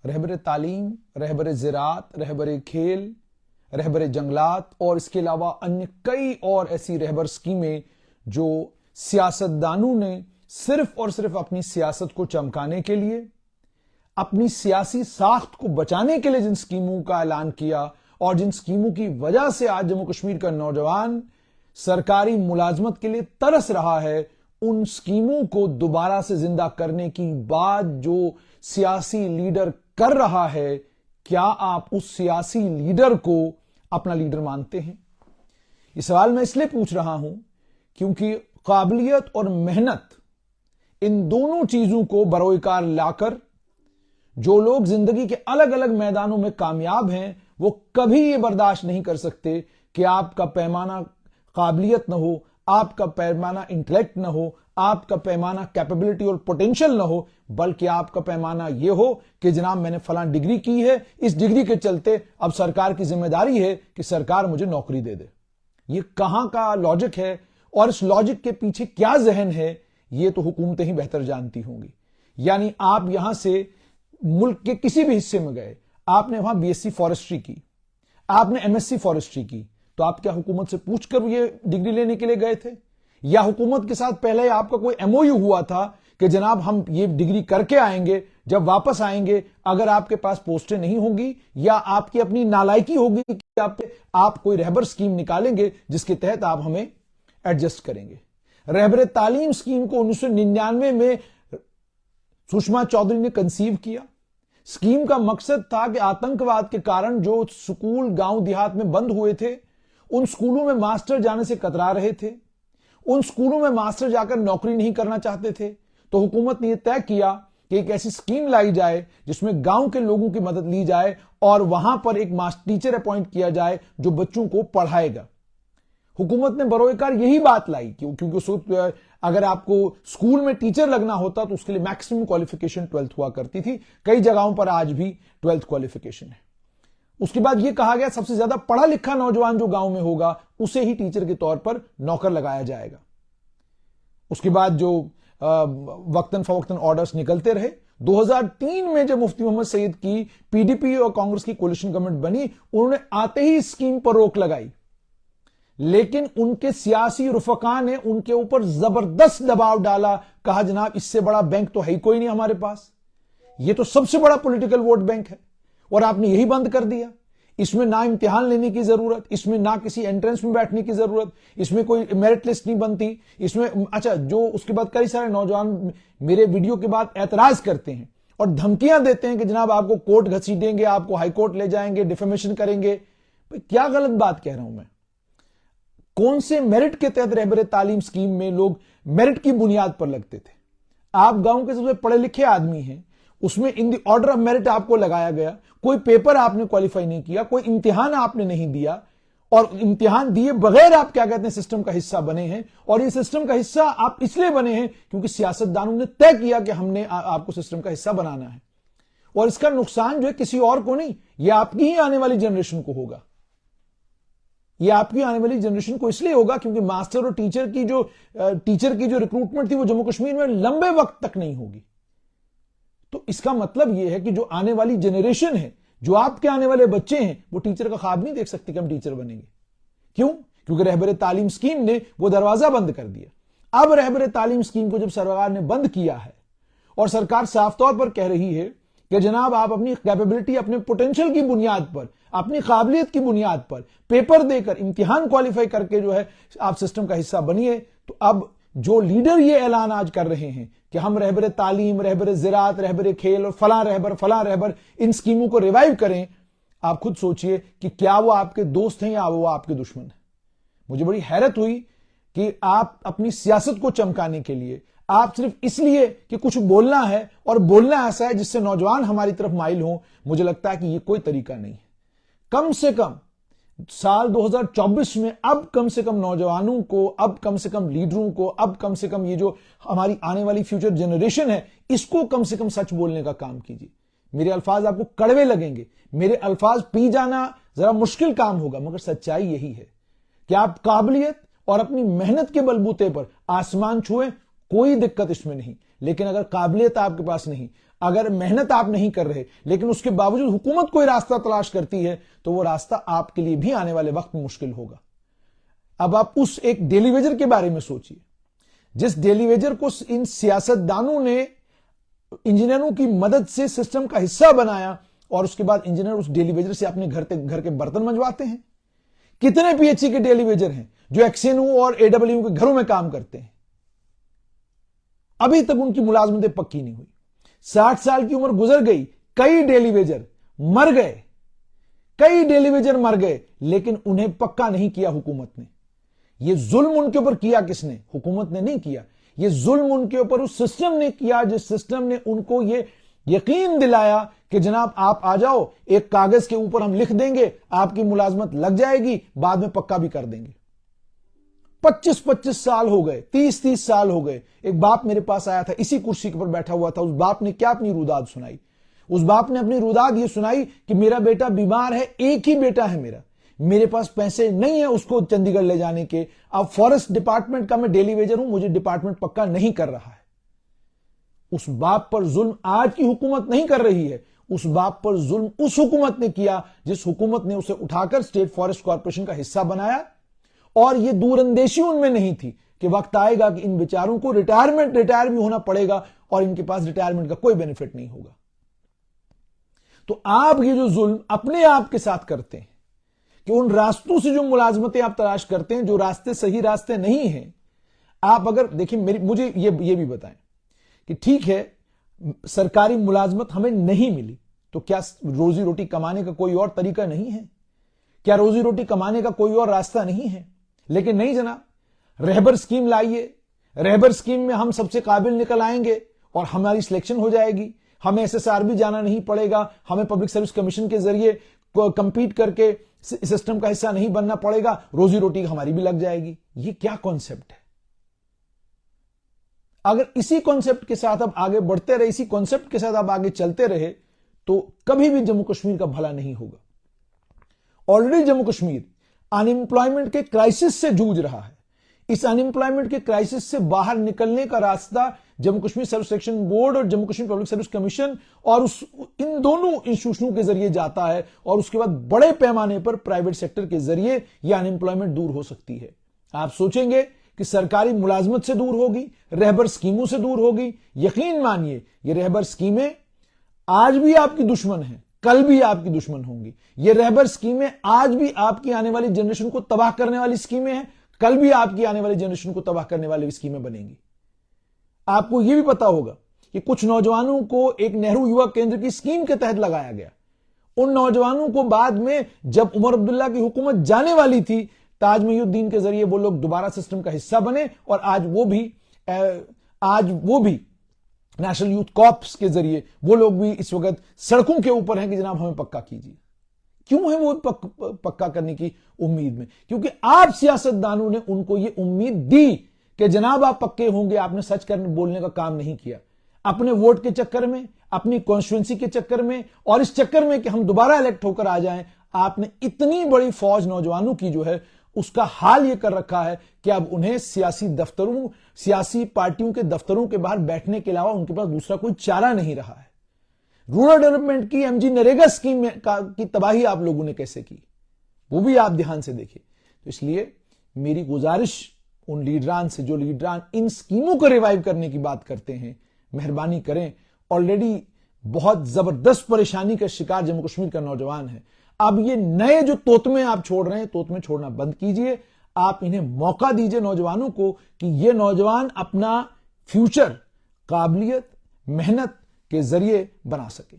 रहबर तालीम, रहबर ज़राअत, रहबर खेल, रहबर जंगलात और इसके अलावा अन्य कई और ऐसी रहबर स्कीमें जो सियासतदानों ने सिर्फ और सिर्फ अपनी सियासत को चमकाने के लिए, अपनी सियासी साख्त को बचाने के लिए जिन स्कीमों का ऐलान किया और जिन स्कीमों की वजह से आज जम्मू कश्मीर का नौजवान सरकारी मुलाजमत के लिए तरस रहा है, उन स्कीमों को दोबारा से जिंदा करने की बात जो सियासी लीडर कर रहा है, क्या आप उस सियासी लीडर को अपना लीडर मानते हैं? ये सवाल मैं इसलिए पूछ रहा हूं क्योंकि काबिलियत और मेहनत, इन दोनों चीजों को बरोकार लाकर जो लोग जिंदगी के अलग अलग मैदानों में कामयाब हैं, वो कभी ये बर्दाश्त नहीं कर सकते कि आपका पैमाना काबिलियत ना हो, आपका पैमाना इंटेलेक्ट ना हो, आपका पैमाना कैपेबिलिटी और पोटेंशियल ना हो, बल्कि आपका पैमाना यह हो कि जनाब मैंने फलां डिग्री की है, इस डिग्री के चलते अब सरकार की जिम्मेदारी है कि सरकार मुझे नौकरी दे दे। ये कहां का लॉजिक है और इस लॉजिक के पीछे क्या जहन है, ये तो हुकूमतें ही बेहतर जानती होंगी। यानी आप यहां से मुल्क के किसी भी हिस्से में गए, आपने वहां बीएससी फॉरेस्ट्री की, आपने एमएससी फॉरेस्ट्री की, तो आप क्या हुकूमत से पूछकर ये डिग्री लेने के लिए गए थे? या हुकूमत के साथ पहले आपका कोई एमओयू हुआ था कि जनाब हम ये डिग्री करके आएंगे, जब वापस आएंगे अगर आपके पास पोस्टें नहीं होंगी या आपकी अपनी नालायकी होगी कि आप कोई रहबर स्कीम निकालेंगे जिसके तहत आप हमें एडजस्ट करेंगे। रहबर तालीम स्कीम को 1999 में सुषमा चौधरी ने कंसीव किया। स्कीम का मकसद था कि आतंकवाद के कारण जो स्कूल गांव देहात में बंद हुए थे, उन स्कूलों में मास्टर जाने से कतरा रहे थे, उन स्कूलों में मास्टर जाकर नौकरी नहीं करना चाहते थे, तो हुकूमत ने यह तय किया कि एक ऐसी स्कीम लाई जाए जिसमें गांव के लोगों की मदद ली जाए और वहां पर एक मास्टर टीचर अपॉइंट किया जाए जो बच्चों को पढ़ाएगा। हुकूमत ने बरोकार यही बात लाई क्योंकि अगर आपको स्कूल में टीचर लगना होता तो उसके लिए मैक्सिमम क्वालिफिकेशन 12th हुआ करती थी। कई जगहों पर आज भी 12th क्वालिफिकेशन है। उसके बाद यह कहा गया सबसे ज्यादा पढ़ा लिखा नौजवान जो गांव में होगा उसे ही टीचर के तौर पर नौकर लगाया जाएगा। उसके बाद जो वक्तन फवक्तन ऑर्डर्स निकलते रहे। 2003 में जब मुफ्ती मोहम्मद सईद की पीडीपी और कांग्रेस की कोलिशन गवर्नमेंट बनी, उन्होंने आते ही स्कीम पर रोक लगाई, लेकिन उनके सियासी रुफका ने उनके ऊपर जबरदस्त दबाव डाला। कहा जनाब इससे बड़ा बैंक तो है ही कोई नहीं हमारे पास, यह तो सबसे बड़ा पॉलिटिकल वोट बैंक है और आपने यही बंद कर दिया। इसमें ना इम्तिहान लेने की जरूरत, इसमें ना किसी एंट्रेंस में बैठने की जरूरत, इसमें कोई मेरिट लिस्ट नहीं बनती, इसमें अच्छा जो उसके बाद कई सारे नौजवान मेरे वीडियो के बाद एतराज करते हैं और धमकियां देते हैं कि जनाब आपको कोर्ट घसीटेंगे, आपको हाई कोर्ट ले जाएंगे, डिफेमेशन करेंगे। क्या गलत बात कह रहा हूं मैं? कौन से मेरिट के तहत रहबर तालीम स्कीम में लोग मेरिट की बुनियाद पर लगते थे? आप गांव के सबसे पढ़े लिखे आदमी हैं, उसमें in the order of merit आपको लगाया गया, कोई पेपर आपने क्वालिफाई नहीं किया, कोई इम्तिहान आपने नहीं दिया और इम्तिहान दिए बगैर आप क्या कहते हैं सिस्टम का हिस्सा बने हैं। और ये सिस्टम का हिस्सा आप इसलिए बने हैं क्योंकि सियासतदानों ने तय किया कि हमने आपको सिस्टम का हिस्सा बनाना है और इसका नुकसान जो है किसी और को नहीं, यह आपकी ही आने वाली जनरेशन को होगा। यह आपकी आने वाली जनरेशन को इसलिए होगा क्योंकि मास्टर और टीचर की जो रिक्रूटमेंट थी वो जम्मू कश्मीर में लंबे वक्त तक नहीं होगी। तो इसका मतलब यह है कि जो आने वाली जनरेशन है, जो आपके आने वाले बच्चे हैं, वो टीचर का ख्वाब नहीं देख सकते कि हम टीचर बनेंगे। क्यों? क्योंकि रहबर तालीम स्कीम ने वो दरवाजा बंद कर दिया। अब रहबर तालीम स्कीम को जब सरकार ने बंद किया है और सरकार साफ तौर पर कह रही है कि जनाब आप अपनी कैपेबिलिटी, अपने पोटेंशियल की बुनियाद पर, अपनी काबिलियत की बुनियाद पर पेपर देकर इम्तिहान क्वालिफाई करके जो है आप सिस्टम का हिस्सा बनिए, तो अब जो लीडर ये ऐलान आज कर रहे हैं कि हम रहबर तालीम, रहबर ज़राअत, रहबर खेल और फलां रहबर इन स्कीमों को रिवाइव करें, आप खुद सोचिए कि क्या वो आपके दोस्त हैं या वो आपके दुश्मन हैं। मुझे बड़ी हैरत हुई कि आप अपनी सियासत को चमकाने के लिए, आप सिर्फ इसलिए कि कुछ बोलना है और बोलना ऐसा है जिससे नौजवान हमारी तरफ माइल हो, मुझे लगता है कि यह कोई तरीका नहीं है। कम से कम साल 2024 में अब कम से कम नौजवानों को, अब कम से कम लीडरों को, अब कम से कम ये जो हमारी आने वाली फ्यूचर जनरेशन है, इसको कम से कम सच बोलने का काम कीजिए। मेरे अल्फाज आपको कड़वे लगेंगे, मेरे अल्फाज पी जाना जरा मुश्किल काम होगा, मगर सच्चाई यही है कि आप काबिलियत और अपनी मेहनत के बलबूते पर आसमान छुएं, कोई दिक्कत इसमें नहीं। लेकिन अगर काबिलियत आपके पास नहीं, अगर मेहनत आप नहीं कर रहे लेकिन उसके बावजूद हुकूमत कोई रास्ता तलाश करती है तो वो रास्ता आपके लिए भी आने वाले वक्त में मुश्किल होगा। अब आप उस एक डेली वेजर के बारे में सोचिए, जिस डेली वेजर को इन सियासतदानों ने इंजीनियरों की मदद से सिस्टम का हिस्सा बनाया और उसके बाद इंजीनियर उस डेली वेजर से अपने घर के बर्तन मंजवाते हैं। कितने पीएचई के डेली वेजर हैं जो एक्सएनयू और एडब्ल्यू के घरों में काम करते हैं, अभी तक उनकी मुलाजमतें पक्की नहीं हुई। 60 साल की उम्र गुजर गई, कई डेली वेजर मर गए, लेकिन उन्हें पक्का नहीं किया हुकूमत ने। यह जुल्म उनके ऊपर किया किसने? हुकूमत ने नहीं किया। यह जुल्म उनके ऊपर उस सिस्टम ने किया जिस सिस्टम ने उनको यह यकीन दिलाया कि जनाब आप आ जाओ, एक कागज के ऊपर हम लिख देंगे, आपकी मुलाजमत लग जाएगी, बाद में पक्का भी कर देंगे। 25-25 साल हो गए, 30-30 साल हो गए। एक बाप मेरे पास आया था, इसी कुर्सी पर बैठा हुआ था। उस बाप ने क्या अपनी रुदाद सुनाई? उस बाप ने अपनी रुदाद ये सुनाई कि मेरा बेटा बीमार है, एक ही बेटा है मेरे पास पैसे नहीं है उसको चंडीगढ़ ले जाने के। अब फॉरेस्ट डिपार्टमेंट का मैं डेली वेजर हूं, मुझे डिपार्टमेंट पक्का नहीं कर रहा है। उस बाप पर जुल्म आज की हुकूमत नहीं कर रही है, उस बाप पर जुल्म उस हुकूमत ने किया जिस हुकूमत ने उसे उठाकर स्टेट फॉरेस्ट कॉर्पोरेशन का हिस्सा बनाया। और यह दूरंदेशी उनमें नहीं थी कि वक्त आएगा कि इन बेचारों को रिटायर भी होना पड़ेगा और इनके पास रिटायरमेंट का कोई बेनिफिट नहीं होगा। तो आप ये जो जुल्म अपने आप के साथ करते हैं कि उन रास्तों से जो मुलाजमतें आप तलाश करते हैं, जो रास्ते सही रास्ते नहीं हैं, आप अगर देखिए मुझे ये भी बताएं कि ठीक है सरकारी मुलाजमत हमें नहीं मिली तो क्या रोजी रोटी कमाने का कोई और तरीका नहीं है? क्या रोजी रोटी कमाने का कोई और रास्ता नहीं है? लेकिन नहीं जनाब, रहबर स्कीम लाइए, रहबर स्कीम में हम सबसे काबिल निकल आएंगे और हमारी सिलेक्शन हो जाएगी, हमें एसएसआर भी जाना नहीं पड़ेगा, हमें पब्लिक सर्विस कमीशन के जरिए कंपीट करके सिस्टम का हिस्सा नहीं बनना पड़ेगा, रोजी रोटी हमारी भी लग जाएगी। ये क्या कॉन्सेप्ट है? अगर इसी कॉन्सेप्ट के साथ आप आगे बढ़ते रहे, इसी कॉन्सेप्ट के साथ आप आगे चलते रहे तो कभी भी जम्मू कश्मीर का भला नहीं होगा। ऑलरेडी जम्मू कश्मीर अनएम्प्लॉयमेंट के क्राइसिस से जूझ रहा है। इस अनएम्प्लॉयमेंट के क्राइसिस से बाहर निकलने का रास्ता Jammu Kashmir service selection board और Jammu Kashmir public service commission और इन दोनों इंस्टीट्यूशनों के जरिए जाता है और उसके बाद बड़े पैमाने पर प्राइवेट सेक्टर के जरिए यह अनएम्प्लॉयमेंट दूर हो सकती है। आप सोचेंगे कि सरकारी मुलाजमत से दूर होगी, रहबर स्कीमों से दूर होगी। यकीन मानिए ये रहबर स्कीमें आज भी आपकी दुश्मन हैं, कल भी आपकी दुश्मन होंगी। ये रहबर स्कीमें आज भी आपकी आने वाली जनरेशन को तबाह करने वाली स्कीमें हैं, कल भी आपकी आने वाली जनरेशन को तबाह करने वाली स्कीमें बनेंगी। आपको यह भी पता होगा कि कुछ नौजवानों को एक नेहरू युवा केंद्र की स्कीम के तहत लगाया गया। उन नौजवानों को बाद में जब उमर अब्दुल्ला की हुकूमत जाने वाली थी, ताज महिउद्दीन के जरिए वो लोग दोबारा सिस्टम का हिस्सा बने और आज वो भी नेशनल यूथ कॉर्प्स के जरिए वो लोग भी इस वक्त सड़कों के ऊपर हैं कि जनाब हमें पक्का कीजिए। क्यों है वो पक्का करने की उम्मीद में? क्योंकि आप सियासतदानों ने उनको ये उम्मीद दी कि जनाब आप पक्के होंगे। आपने सच बोलने का काम नहीं किया। अपने वोट के चक्कर में, अपनी कॉन्स्टिट्यूंसी के चक्कर में और इस चक्कर में कि हम दोबारा इलेक्ट होकर आ जाएं, आपने इतनी बड़ी फौज नौजवानों की जो है उसका हाल यह कर रखा है कि अब उन्हें सियासी पार्टियों के दफ्तरों के बाहर बैठने के अलावा उनके पास दूसरा कोई चारा नहीं रहा है। रूरल डेवलपमेंट की एमजी नरेगा स्कीम की तबाही आप लोगों ने कैसे की, वो भी आप ध्यान से देखिए। तो इसलिए मेरी गुजारिश उन लीडरान से जो लीडरान इन स्कीमों को रिवाइव करने की बात करते हैं, मेहरबानी करें। ऑलरेडी बहुत जबरदस्त परेशानी का शिकार जम्मू कश्मीर का नौजवान है। अब ये नए जो तोतमे आप छोड़ रहे हैं, तोतमे छोड़ना बंद कीजिए। आप इन्हें मौका दीजिए नौजवानों को कि ये नौजवान अपना फ्यूचर काबिलियत, मेहनत के जरिए बना सके।